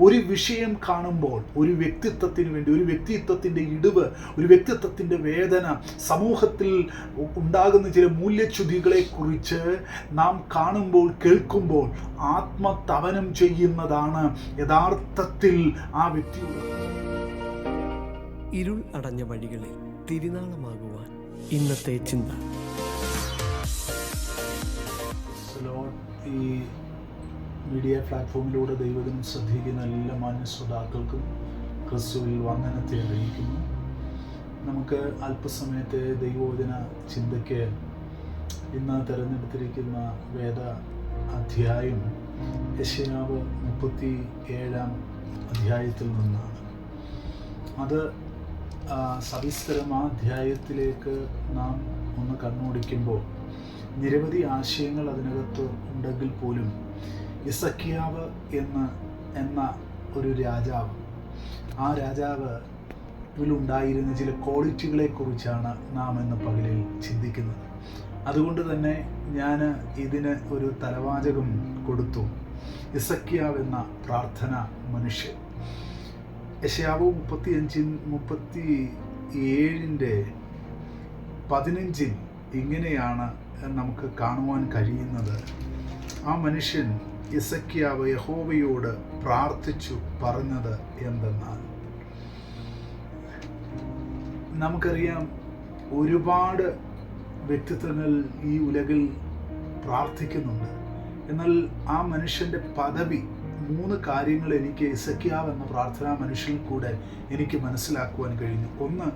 ഒരു വിഷയം കാണുമ്പോൾ ഒരു വ്യക്തിത്വത്തിന് വേണ്ടി, ഒരു വ്യക്തിത്വത്തിൻ്റെ ഇടിവ്, ഒരു വ്യക്തിത്വത്തിൻ്റെ വേദന, സമൂഹത്തിൽ ഉണ്ടാകുന്ന ചില മൂല്യച്യുതികളെക്കുറിച്ച് നാം കാണുമ്പോൾ, കേൾക്കുമ്പോൾ ആത്മതപനം ചെയ്യുന്നതാണ് യഥാർത്ഥത്തിൽ ആ വ്യക്തിയുടെ. ഇരുൾ അടഞ്ഞ വഴികളിൽ തിരുനാളമാകുവാൻ ഇന്നത്തെ ചിന്ത. ഈ മീഡിയ പ്ലാറ്റ്ഫോമിലൂടെ ദൈവദിനം ശ്രദ്ധിക്കുന്ന എല്ലാ മാന്യ ശ്രോതാക്കൾക്കും ക്രിസ്തുവിൽ വന്ദനത്തെ അറിയിക്കുന്നു. നമുക്ക് അല്പസമയത്തെ ദൈവവചന ചിന്തയ്ക്ക് ഇന്ന് തിരഞ്ഞെടുത്തിരിക്കുന്ന വേദ അധ്യായം യെശയ്യാവ് 37 അധ്യായത്തിൽ നിന്നാണ്. അത് സവിസ്തരം ആ അധ്യായത്തിലേക്ക് നാം ഒന്ന് കണ്ണോടിക്കുമ്പോൾ നിരവധി ആശയങ്ങൾ അതിനകത്ത് ഉണ്ടെങ്കിൽ പോലും ഹിസ്കീയാവ് എന്ന ഒരു രാജാവ്, ആ രാജാവിലുണ്ടായിരുന്ന ചില ക്വാളിറ്റികളെക്കുറിച്ചാണ് നാം ഇന്ന് പകലിൽ ചിന്തിക്കുന്നത്. അതുകൊണ്ട് തന്നെ ഞാൻ ഇതിന് ഒരു തലവാചകം കൊടുത്തു: ഹിസ്കീയാവ് എന്ന പ്രാർത്ഥന മനുഷ്യൻ. യെശയ്യാവ് 37:15 ഇങ്ങനെയാണ് നമുക്ക് കാണുവാൻ കഴിയുന്നത്. ആ മനുഷ്യൻ ഹിസ്കീയാവ് യഹോവയോട് പ്രാർത്ഥിച്ചു പറഞ്ഞത് എന്തെന്നാൽ, നമുക്കറിയാം ഒരുപാട് വ്യക്തിത്വങ്ങൾ ഈ ഉലകിൽ പ്രാർത്ഥിക്കുന്നുണ്ട്. എന്നാൽ ആ മനുഷ്യൻ്റെ പദവി, 3 കാര്യങ്ങൾ എനിക്ക് ഹിസ്കീയാവ് എന്ന പ്രാർത്ഥനാ മനുഷ്യനിൽ കൂടെ എനിക്ക് മനസ്സിലാക്കുവാൻ കഴിഞ്ഞു. ഒന്ന്,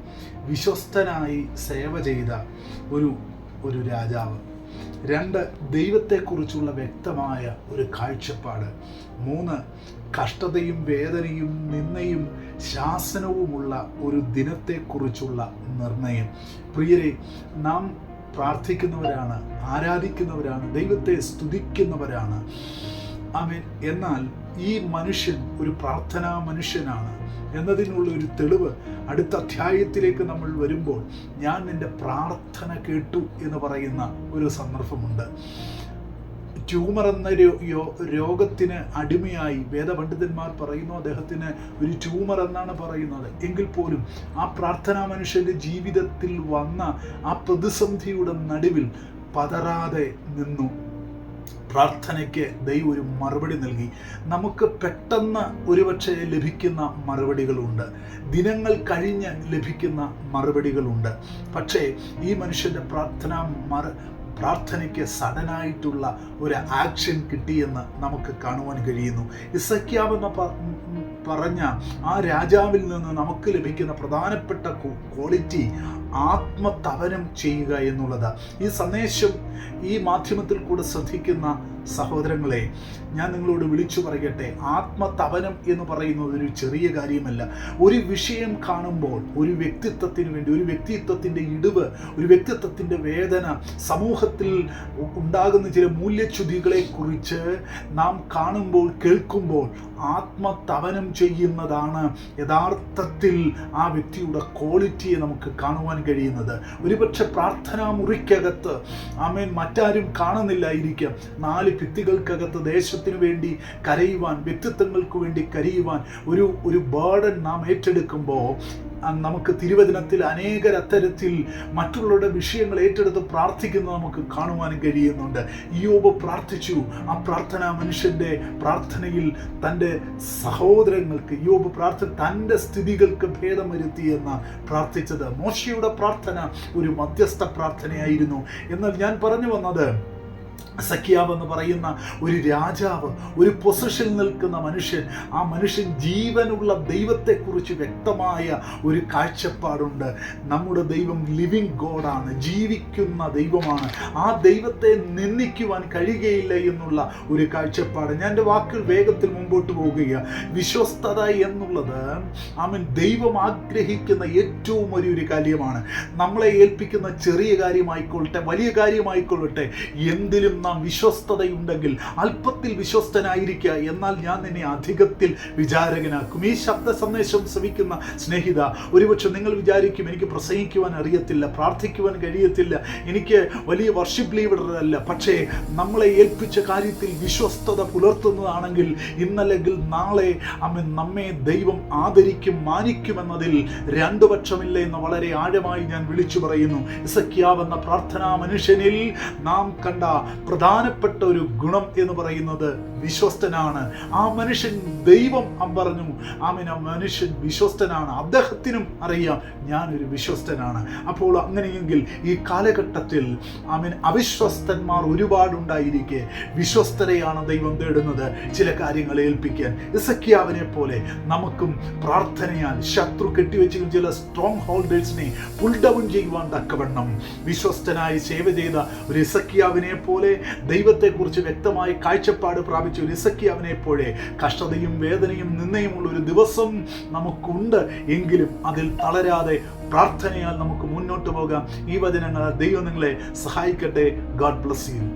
വിശ്വസ്തനായി സേവ ചെയ്ത ഒരു രാജാവ്. 2, ദൈവത്തെക്കുറിച്ചുള്ള വ്യക്തമായ ഒരു കാഴ്ചപ്പാട്. 3, കഷ്ടതയും വേദനയും നിന്ദയും ശാസനവുമുള്ള ഒരു ദിനത്തെക്കുറിച്ചുള്ള നിർണയം. പ്രിയരെ, നാം പ്രാർത്ഥിക്കുന്നവരാണ്, ആരാധിക്കുന്നവരാണ്, ദൈവത്തെ സ്തുതിക്കുന്നവരാണ്. ആമേൻ. എന്നാൽ ഈ മനുഷ്യൻ ഒരു പ്രാർത്ഥനാ മനുഷ്യനാണ് എന്നതിനുള്ള ഒരു തെളിവ് അടുത്ത അധ്യായത്തിലേക്ക് നമ്മൾ വരുമ്പോൾ, ഞാൻ നിന്റെ പ്രാർത്ഥന കേട്ടു എന്ന് പറയുന്ന ഒരു സന്ദർഭമുണ്ട്. ട്യൂമർ എന്ന രോഗത്തിന് അടിമയായി വേദപണ്ഡിതന്മാർ പറയുന്നു, അദ്ദേഹത്തിന് ഒരു ട്യൂമർ എന്നാണ് പറയുന്നത്. എങ്കിൽ പോലും ആ പ്രാർത്ഥനാ മനുഷ്യൻ്റെ ജീവിതത്തിൽ വന്ന ആ പ്രതിസന്ധിയുടെ നടുവിൽ പതറാതെ നിന്നു. പ്രാർത്ഥനയ്ക്ക് ദൈവം ഒരു മറുപടി നൽകി. നമുക്ക് പെട്ടെന്ന് ഒരുപക്ഷെ ലഭിക്കുന്ന മറുപടികളുണ്ട്, ദിനങ്ങൾ കഴിഞ്ഞ് ലഭിക്കുന്ന മറുപടികളുണ്ട്. പക്ഷേ ഈ മനുഷ്യൻ്റെ പ്രാർത്ഥനയ്ക്ക് സഡനായിട്ടുള്ള ഒരു ആക്ഷൻ കിട്ടിയെന്ന് നമുക്ക് കാണുവാൻ കഴിയുന്നു. ഹിസ്കീയാവ് എന്ന പറഞ്ഞ ആ രാജാവിൽ നിന്ന് നമുക്ക് ലഭിക്കുന്ന പ്രധാനപ്പെട്ട ക്വാളിറ്റി ആത്മതപനം ചെയ്യുക എന്നുള്ളത്. ഈ സന്ദേശം ഈ മാധ്യമത്തിൽ കൂടെ ശ്രദ്ധിക്കുന്ന സഹോദരങ്ങളെ, ഞാൻ നിങ്ങളോട് വിളിച്ചു പറയട്ടെ, ആത്മതപനം എന്ന് പറയുന്നത് ഒരു ചെറിയ കാര്യമല്ല. ഒരു വിഷയം കാണുമ്പോൾ ഒരു വ്യക്തിത്വത്തിന് വേണ്ടി, ഒരു വ്യക്തിത്വത്തിൻ്റെ ഇടിവ്, ഒരു വ്യക്തിത്വത്തിൻ്റെ വേദന, സമൂഹത്തിൽ ഉണ്ടാകുന്ന ചില മൂല്യച്യുതികളെക്കുറിച്ച് നാം കാണുമ്പോൾ, കേൾക്കുമ്പോൾ ആത്മതപനം ചെയ്യുന്നതാണ് യഥാർത്ഥത്തിൽ ആ വ്യക്തിയുടെ ക്വാളിറ്റിയെ നമുക്ക് കാണുവാൻ കഴിയുന്നത്. ഒരുപക്ഷെ പ്രാർത്ഥനാ മുറിക്കകത്ത് ആമേൻ മറ്റാരും കാണുന്നില്ലായിരിക്കാം. 4 ഭിത്തികൾക്കകത്ത് ദേശത്തിന് വേണ്ടി കരയുവാൻ, വ്യക്തിത്വങ്ങൾക്ക് വേണ്ടി കരയുവാൻ ഒരു ബർഡൻ നാം ഏറ്റെടുക്കുമ്പോൾ നമുക്ക് തിരുവചനത്തിൽ അനേകരത്തരത്തിൽ മറ്റുള്ളവരുടെ വിഷയങ്ങൾ ഏറ്റെടുത്ത് പ്രാർത്ഥിക്കുന്നത് നമുക്ക് കാണുവാനും കഴിയുന്നുണ്ട്. ഇയ്യോബ് പ്രാർത്ഥിച്ചു. ആ പ്രാർത്ഥന മനുഷ്യൻ്റെ പ്രാർത്ഥനയിൽ തൻ്റെ സഹോദരങ്ങൾക്ക് ഇയ്യോബ് തൻ്റെ സ്ഥിതികൾക്ക് ഭേദം വരുത്തിയെന്ന പ്രാർത്ഥിച്ചത്. മോശയുടെ പ്രാർത്ഥന ഒരു മധ്യസ്ഥ പ്രാർത്ഥനയായിരുന്നു. എന്നാൽ ഞാൻ പറഞ്ഞു വന്നത്, ഹിസ്കീയാവ് എന്ന് പറയുന്ന ഒരു രാജാവ്, ഒരു പൊസിഷനിൽ നിൽക്കുന്ന മനുഷ്യൻ, ആ മനുഷ്യൻ ജീവനുള്ള ദൈവത്തെക്കുറിച്ച് വ്യക്തമായ ഒരു കാഴ്ചപ്പാടുണ്ട്. നമ്മുടെ ദൈവം ലിവിങ് ഗോഡാണ്, ജീവിക്കുന്ന ദൈവമാണ്. ആ ദൈവത്തെ നിന്ദിക്കുവാൻ കഴിയുകയില്ല എന്നുള്ള ഒരു കാഴ്ചപ്പാട്. ഞാൻ എൻ്റെ വാക്കുകൾ വേഗത്തിൽ മുമ്പോട്ട് പോവുകയാണ്. വിശ്വസ്തത എന്നുള്ളത് ദൈവം ആഗ്രഹിക്കുന്ന ഏറ്റവും വലിയൊരു കാര്യമാണ്. നമ്മളെ ഏൽപ്പിക്കുന്ന ചെറിയ കാര്യമായിക്കൊള്ളട്ടെ, വലിയ കാര്യമായിക്കൊള്ളട്ടെ, എന്തിലും അതിലും നാം വിശ്വസ്തതയുണ്ടെങ്കിൽ അല്പത്തിൽ വിശ്വസ്തനായിരിക്കുക, എന്നാൽ ഞാൻ നിന്നെ അധികത്തിൽ വിചാരകനാക്കും. ഈ ശബ്ദ സന്ദേശം ശ്രവിക്കുന്ന സ്നേഹിത, ഒരുപക്ഷെ നിങ്ങൾ വിചാരിക്കും എനിക്ക് പ്രസംഗിക്കുവാൻ അറിയത്തില്ല, പ്രാർത്ഥിക്കുവാൻ കഴിയത്തില്ല, എനിക്ക് വലിയ വർഷിപ്പ് ലീഡർ അല്ല. പക്ഷേ നമ്മളെ ഏൽപ്പിച്ച കാര്യത്തിൽ വിശ്വസ്തത പുലർത്തുന്നതാണെങ്കിൽ ഇന്നല്ലെങ്കിൽ നാളെ നമ്മെ ദൈവം ആദരിക്കും, മാനിക്കുമെന്നതിൽ രണ്ടു പക്ഷമില്ല എന്ന് വളരെ ആഴമായി ഞാൻ വിളിച്ചു പറയുന്നു. ഹിസ്കിയാവ് എന്ന പ്രാർത്ഥനാ മനുഷ്യനിൽ നാം കണ്ട പ്രധാനപ്പെട്ട ഒരു ഗുണം എന്ന് പറയുന്നത് വിശ്വസ്തനാണ്. ആ മനുഷ്യൻ ദൈവം പറഞ്ഞു ആ മനുഷ്യൻ വിശ്വസ്തനാണ്. അദ്ദേഹത്തിനും അറിയാം ഞാനൊരു വിശ്വസ്തനാണ്. അപ്പോൾ അങ്ങനെയെങ്കിൽ ഈ കാലഘട്ടത്തിൽ അവിശ്വസ്തന്മാർ ഒരുപാടുണ്ടായിരിക്കെ വിശ്വസ്തരെയാണ് ദൈവം തേടുന്നത് ചില കാര്യങ്ങൾ ഏൽപ്പിക്കാൻ. ഹിസ്കിയാവിനെ പോലെ നമുക്കും പ്രാർത്ഥനയാൽ ശത്രു കെട്ടിവെച്ചിരിക്കുന്ന ചില സ്ട്രോങ് ഹോൾഡേഴ്സിനെ പുൾ ഡൗൺ ചെയ്യുവാൻ തക്കവണ്ണം വിശ്വസ്തനായി സേവ ചെയ്ത ഒരു ഹിസ്കിയാവിനെ പോലെ, ദൈവത്തെക്കുറിച്ച് വ്യക്തമായി കാഴ്ചപ്പാട് പ്രാപിച്ച ഒരു ഹിസ്കിയാവിനെ പോലെ കഷ്ടതയും വേദനയും നിന്ദയുമുള്ള ഒരു ദിവസം നമുക്കുണ്ട്. എങ്കിലും അതിൽ തളരാതെ പ്രാർത്ഥനയാൽ നമുക്ക് മുന്നോട്ട് പോകാം. ഈ വചനങ്ങൾ ദൈവം നിങ്ങളെ സഹായിക്കട്ടെ. God bless you.